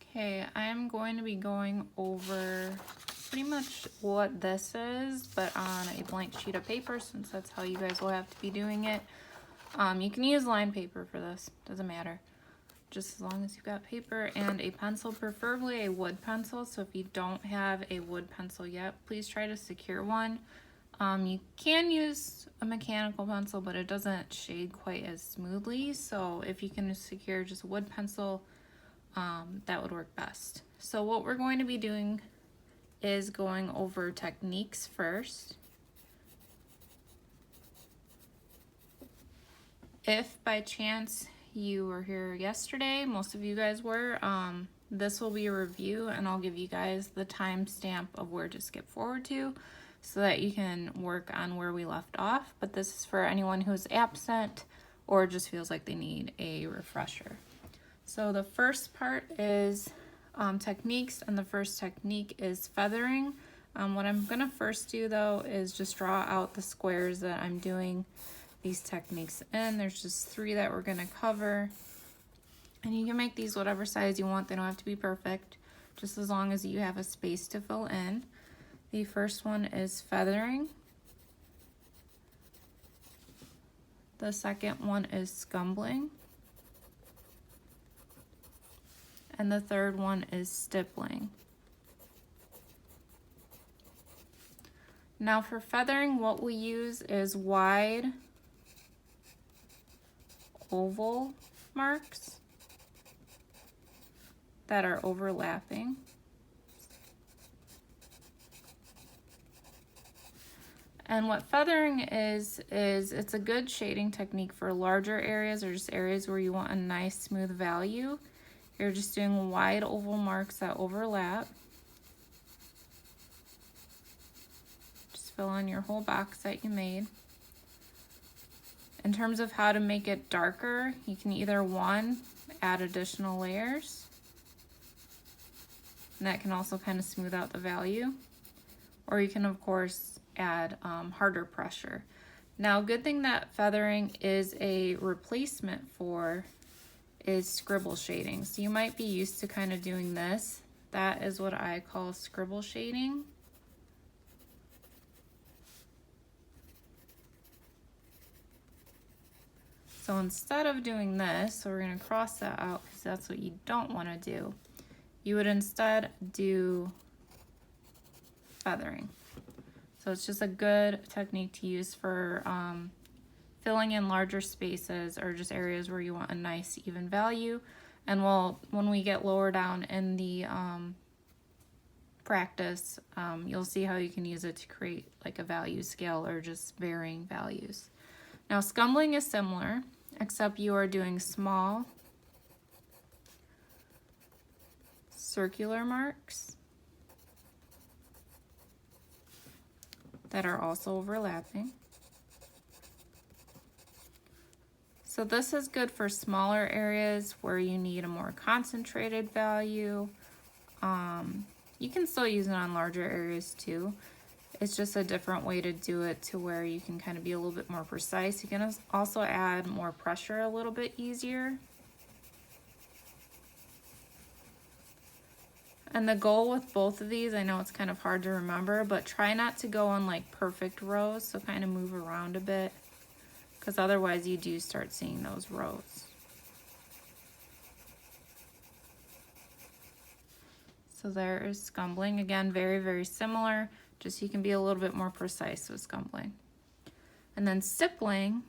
Okay, I'm going to be going over pretty much what this is, but on a blank sheet of paper, since that's how you guys will have to be doing it. You can use line paper for this, doesn't matter. Just as long as you've got paper and a pencil, preferably a wood pencil. So if you don't have a wood pencil yet, please try to secure one. You can use a mechanical pencil, but it doesn't shade quite as smoothly. So if you can secure just a wood pencil, that would work best. So what we're going to be doing is going over techniques first. If by chance you were here yesterday, most of you guys were, this will be a review and I'll give you guys the timestamp of where to skip forward to so that you can work on where we left off. But this is for anyone who's absent or just feels like they need a refresher. So the first part is techniques, and the first technique is feathering. What I'm gonna first do though is just draw out the squares that I'm doing these techniques in. There's just 3 that we're gonna cover, and you can make these whatever size you want. They don't have to be perfect, just as long as you have a space to fill in. The first one is feathering. The second one is scumbling. And the third one is stippling. Now for feathering, what we use is wide oval marks that are overlapping. And what feathering is it's a good shading technique for larger areas or just areas where you want a nice smooth value. You're just doing wide oval marks that overlap. Just fill in your whole box that you made. In terms of how to make it darker, you can either add additional layers, and that can also kind of smooth out the value, or you can of course add harder pressure. Now, a good thing that feathering is a replacement for is scribble shading. So you might be used to kind of doing this. That is what I call scribble shading. So instead of doing this, so we're going to cross that out because that's what you don't want to do. You would instead do feathering. So it's just a good technique to use for filling in larger spaces or just areas where you want a nice even value. And when we get lower down in the practice, you'll see how you can use it to create like a value scale or just varying values. Now scumbling is similar, except you are doing small circular marks that are also overlapping. So this is good for smaller areas where you need a more concentrated value. You can still use it on larger areas too. It's just a different way to do it to where you can kind of be a little bit more precise. You can also add more pressure a little bit easier. And the goal with both of these, I know it's kind of hard to remember, but try not to go on like perfect rows, so kind of move around a bit, because otherwise you do start seeing those rows. So there is scumbling. Again, very, very similar, just you can be a little bit more precise with scumbling. And then stippling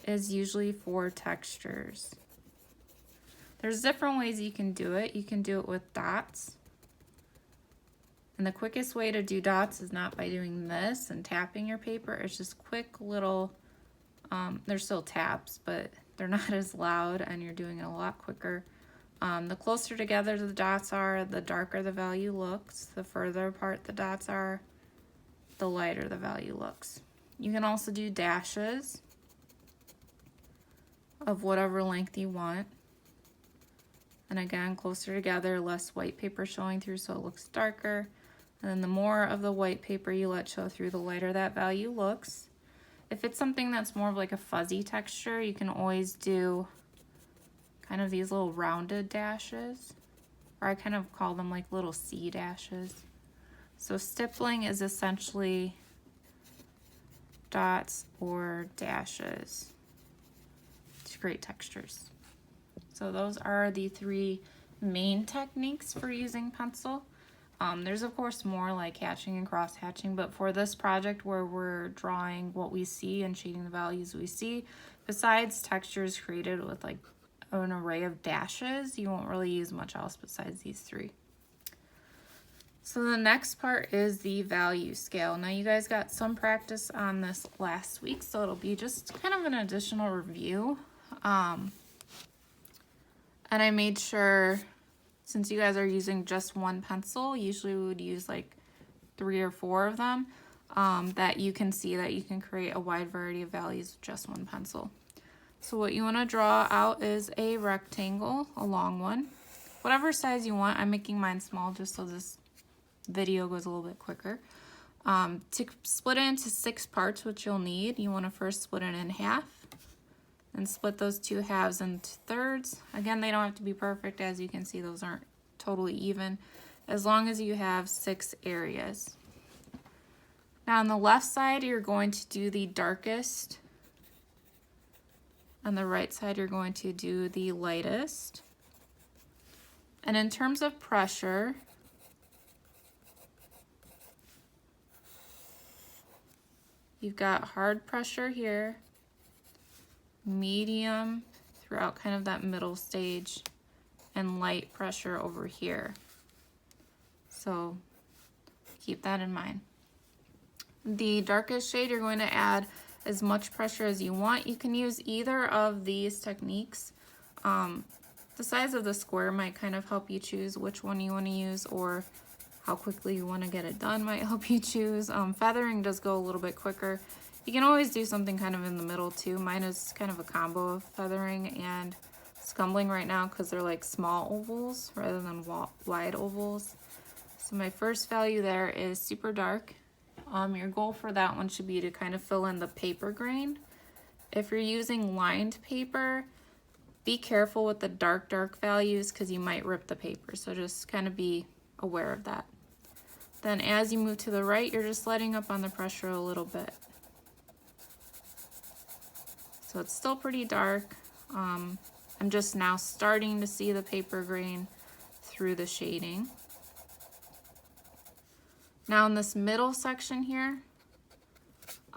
is usually for textures. There's different ways you can do it. You can do it with dots. And the quickest way to do dots is not by doing this and tapping your paper. It's just quick little, they're still taps, but they're not as loud and you're doing it a lot quicker. The closer together the dots are, the darker the value looks. The further apart the dots are, the lighter the value looks. You can also do dashes of whatever length you want. And again, closer together, less white paper showing through so it looks darker. And then the more of the white paper you let show through, the lighter that value looks. If it's something that's more of like a fuzzy texture, you can always do kind of these little rounded dashes. or I kind of call them like little C dashes. So stippling is essentially dots or dashes to create textures. So those are the 3 main techniques for using pencil. There's of course more like hatching and cross hatching, but for this project where we're drawing what we see and shading the values we see, besides textures created with like an array of dashes, you won't really use much else besides these 3. So the next part is the value scale. Now you guys got some practice on this last week, so it'll be just kind of an additional review. And I made sure, since you guys are using just one pencil, usually we would use like 3 or 4 of them, that you can see that you can create a wide variety of values with just one pencil. So what you want to draw out is a rectangle, a long one, whatever size you want. I'm making mine small just so this video goes a little bit quicker. To split it into 6 parts, which you'll need, you want to first split it in half and split those 2 halves into thirds. Again, they don't have to be perfect. As you can see, those aren't totally even, as long as you have 6 areas. Now on the left side, you're going to do the darkest. On the right side, you're going to do the lightest. And in terms of pressure, you've got hard pressure here, medium throughout kind of that middle stage, and light pressure over here. So keep that in mind. The darkest shade, you're going to add as much pressure as you want. You can use either of these techniques. The size of the square might kind of help you choose which one you want to use, or how quickly you want to get it done might help you choose. Feathering does go a little bit quicker. You can always do something kind of in the middle too. Mine is kind of a combo of feathering and scumbling right now because they're like small ovals rather than wide ovals. So my first value there is super dark. Your goal for that one should be to kind of fill in the paper grain. If you're using lined paper, be careful with the dark values because you might rip the paper. So just kind of be aware of that. Then as you move to the right, you're just letting up on the pressure a little bit. So it's still pretty dark. I'm just now starting to see the paper grain through the shading. Now in this middle section here,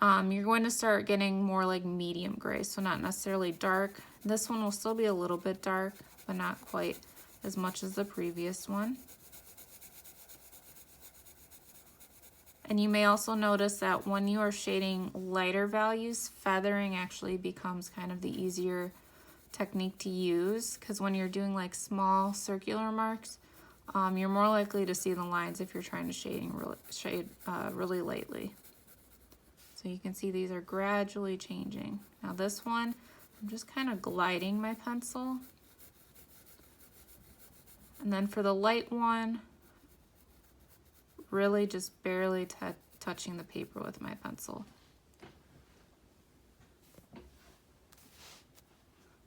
you're going to start getting more like medium gray, so not necessarily dark. This one will still be a little bit dark, but not quite as much as the previous one. And you may also notice that when you are shading lighter values, feathering actually becomes kind of the easier technique to use, because when you're doing like small circular marks, you're more likely to see the lines if you're trying to shade really lightly. So you can see these are gradually changing. Now this one, I'm just kind of gliding my pencil. And then for the light one, really just barely touching the paper with my pencil.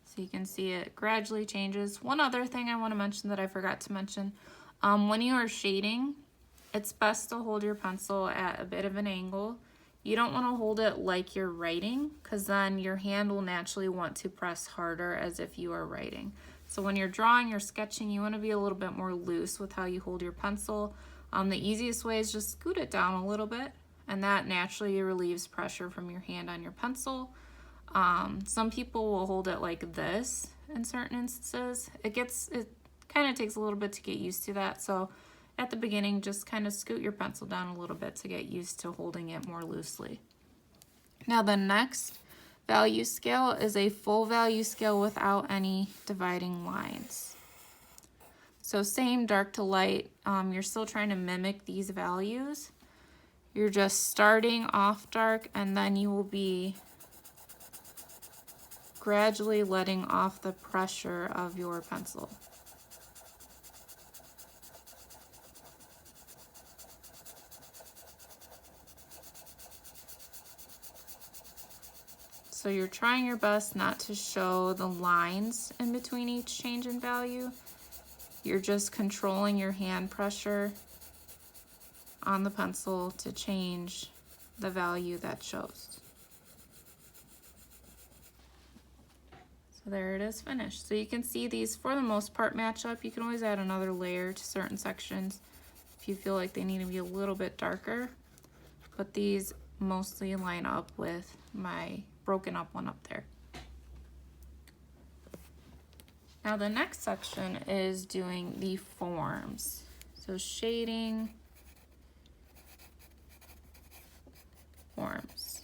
So you can see it gradually changes. One other thing I want to mention that I forgot to mention, when you are shading, it's best to hold your pencil at a bit of an angle. You don't want to hold it like you're writing, because then your hand will naturally want to press harder as if you are writing. So when you're drawing or sketching, you want to be a little bit more loose with how you hold your pencil. The easiest way is just scoot it down a little bit, and that naturally relieves pressure from your hand on your pencil. Some people will hold it like this in certain instances. It kind of takes a little bit to get used to that. So at the beginning, just kind of scoot your pencil down a little bit to get used to holding it more loosely. Now the next value scale is a full value scale without any dividing lines. So same dark to light, you're still trying to mimic these values. You're just starting off dark, and then you will be gradually letting off the pressure of your pencil. So you're trying your best not to show the lines in between each change in value. You're just controlling your hand pressure on the pencil to change the value that shows. So there it is finished. So you can see these for the most part match up. You can always add another layer to certain sections if you feel like they need to be a little bit darker, but these mostly line up with my broken up one up there. Now the next section is doing the forms. So shading, forms.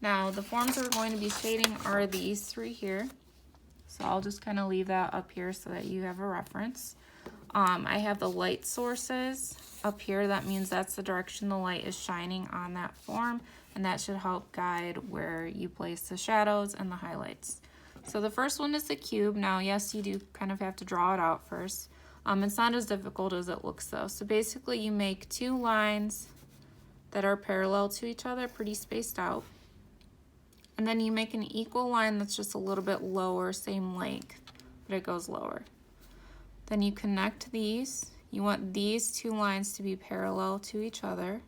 Now the forms we're going to be shading are these three here. So I'll just kind of leave that up here so that you have a reference. I have the light sources up here. That means that's the direction the light is shining on that form, and that should help guide where you place the shadows and the highlights. So the first one is the cube. Now, yes, you do kind of have to draw it out first. It's not as difficult as it looks though. So basically you make two lines that are parallel to each other, pretty spaced out. And then you make an equal line that's just a little bit lower, same length, but it goes lower. Then you connect these. You want these two lines to be parallel to each other.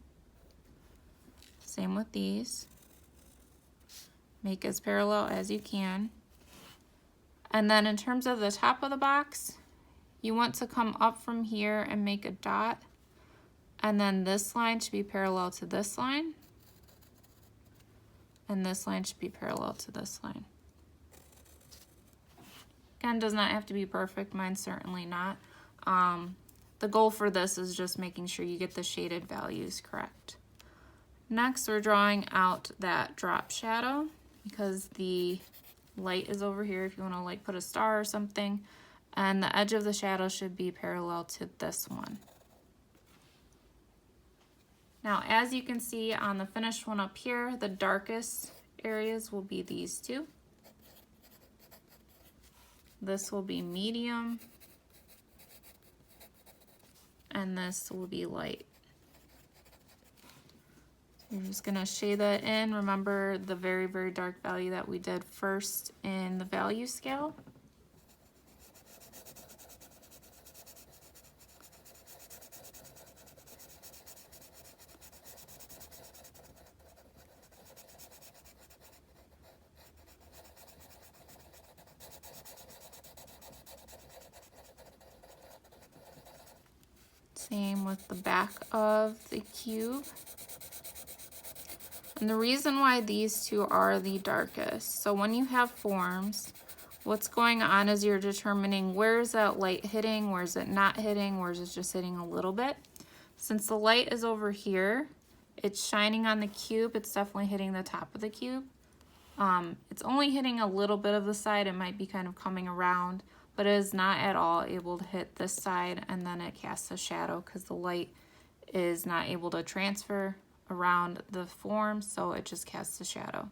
Same with these. Make as parallel as you can. And then in terms of the top of the box, you want to come up from here and make a dot. And then this line should be parallel to this line. And this line should be parallel to this line. Again, does not have to be perfect. Mine's certainly not. The goal for this is just making sure you get the shaded values correct. Next, we're drawing out that drop shadow because the light is over here if you want to like put a star or something. And the edge of the shadow should be parallel to this one. Now, as you can see on the finished one up here, the darkest areas will be these two. This will be medium, and this will be light. You're just gonna shade that in. Remember the very, very dark value that we did first in the value scale. Same with the back of the cube. And the reason why these two are the darkest, so when you have forms, what's going on is you're determining where is that light hitting, where is it not hitting, where is it just hitting a little bit. Since the light is over here, it's shining on the cube, it's definitely hitting the top of the cube. It's only hitting a little bit of the side, it might be kind of coming around, but it is not at all able to hit this side, and then it casts a shadow because the light is not able to transfer around the form, so it just casts a shadow.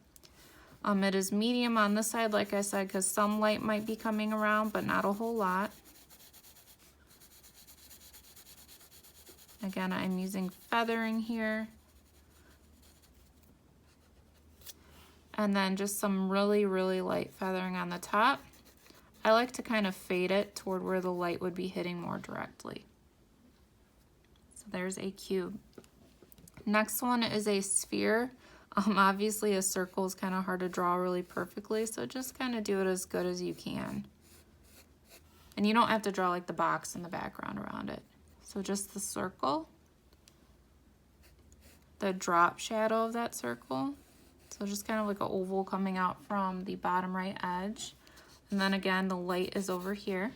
It is medium on this side, like I said, because some light might be coming around, but not a whole lot. Again, I'm using feathering here. And then just some really, really light feathering on the top. I like to kind of fade it toward where the light would be hitting more directly. So there's a cube. Next one is a sphere. Obviously a circle is kind of hard to draw really perfectly, so just kind of do it as good as you can. And you don't have to draw like the box in the background around it. So just the circle, the drop shadow of that circle. So just kind of like an oval coming out from the bottom right edge. And then again, the light is over here.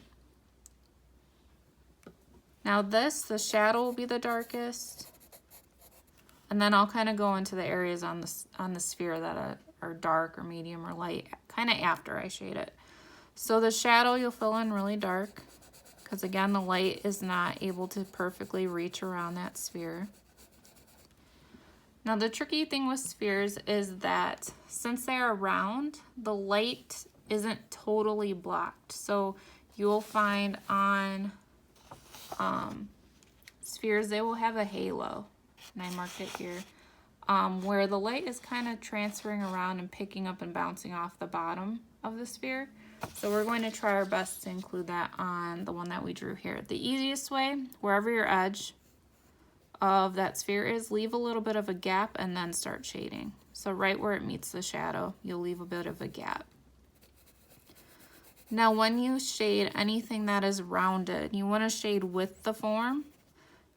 Now this, the shadow will be the darkest. And then I'll kind of go into the areas on the sphere that are dark or medium or light, kind of after I shade it. So the shadow you'll fill in really dark, because again, the light is not able to perfectly reach around that sphere. Now the tricky thing with spheres is that since they are round, the light isn't totally blocked. So you'll find on spheres, they will have a halo, and I marked it here, where the light is kind of transferring around and picking up and bouncing off the bottom of the sphere. So we're going to try our best to include that on the one that we drew here. The easiest way, wherever your edge of that sphere is, leave a little bit of a gap and then start shading. So right where it meets the shadow, you'll leave a bit of a gap. Now when you shade anything that is rounded, you want to shade with the form.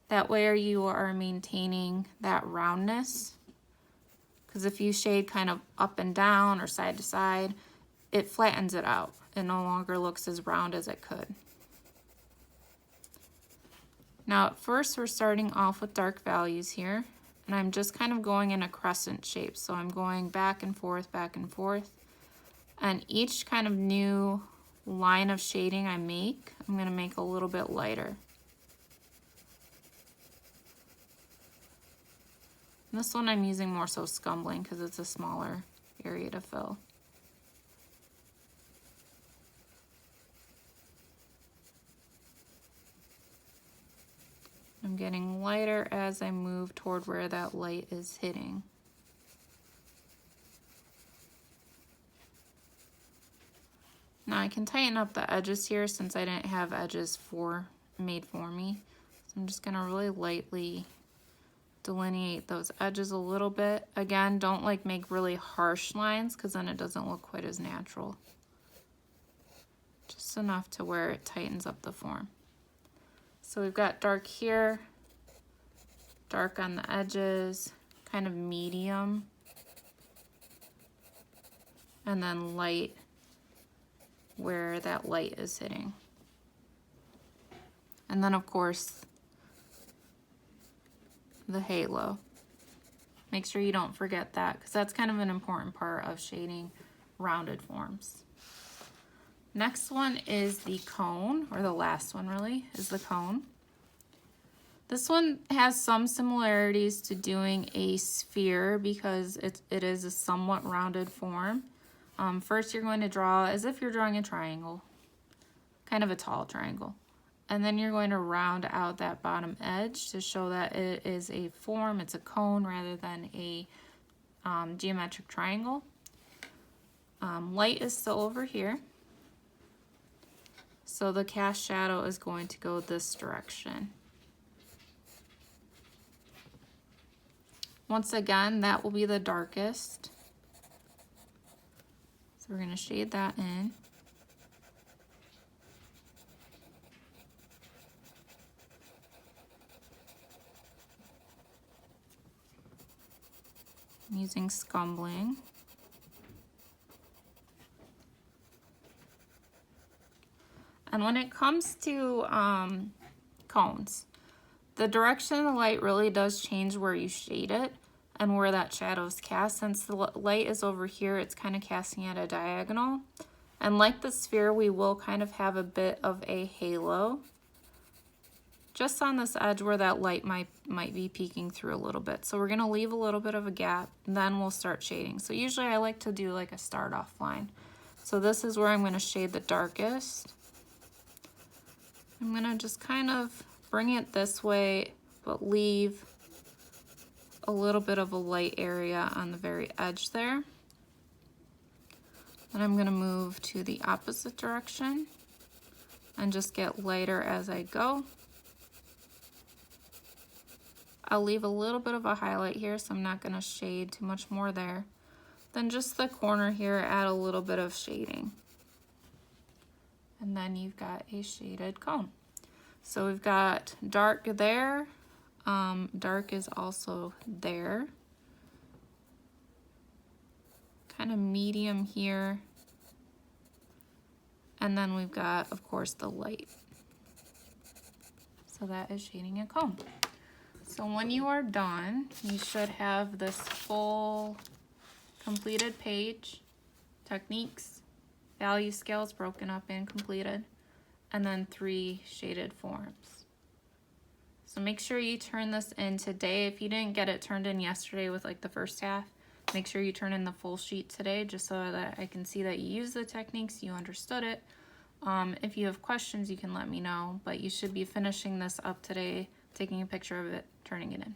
That way you are maintaining that roundness. Because if you shade kind of up and down or side to side, it flattens it out. It no longer looks as round as it could. Now at first we're starting off with dark values here, and I'm just kind of going in a crescent shape. So I'm going back and forth, and each kind of new line of shading I make, I'm going to make a little bit lighter. And this one I'm using more so Scumbling because it's a smaller area to fill. I'm getting lighter as I move toward where that light is hitting. Now I can tighten up the edges here since I didn't have edges made for me. So I'm just gonna really lightly delineate those edges a little bit. Again, don't like make really harsh lines because then it doesn't look quite as natural. Just enough to where it tightens up the form. So we've got dark here, dark on the edges, kind of medium, and then light where that light is hitting. And then of course, the halo. Make sure you don't forget that because that's kind of an important part of shading rounded forms. Next one is the cone, or the last one really, is the cone. This one has some similarities to doing a sphere because it is a somewhat rounded form. First you're going to draw as if you're drawing a triangle, kind of a tall triangle. And then you're going to round out that bottom edge to show that it is a form, it's a cone rather than a geometric triangle. Light is still over here. So the cast shadow is going to go this direction. Once again, that will be the darkest. So we're going to shade that in. I'm using Scumbling. And when it comes to cones, the direction of the light really does change where you shade it and where that shadow is cast. Since the light is over here, it's kind of casting at a diagonal. And like the sphere, we will kind of have a bit of a halo just on this edge where that light might be peeking through a little bit. So we're going to leave a little bit of a gap, and then we'll start shading. So usually I like to do like a start off line. So this is where I'm going to shade the darkest. I'm going to just kind of bring it this way, but leave a little bit of a light area on the very edge there. Then I'm going to move to the opposite direction and just get lighter as I go. I'll leave a little bit of a highlight here, so I'm not going to shade too much more there. Then just the corner here, add a little bit of shading. And then you've got a shaded cone. So we've got dark there, dark is also there. Kind of medium here. And then we've got, of course, the light. So that is shading a cone. So when you are done, you should have this full completed page, techniques, value scales broken up and completed, and then 3 shaded forms. So make sure you turn this in today. If you didn't get it turned in yesterday with like the first half, make sure you turn in the full sheet today just so that I can see that you used the techniques, you understood it. If you have questions, you can let me know, but you should be finishing this up today, taking a picture of it, turning it in.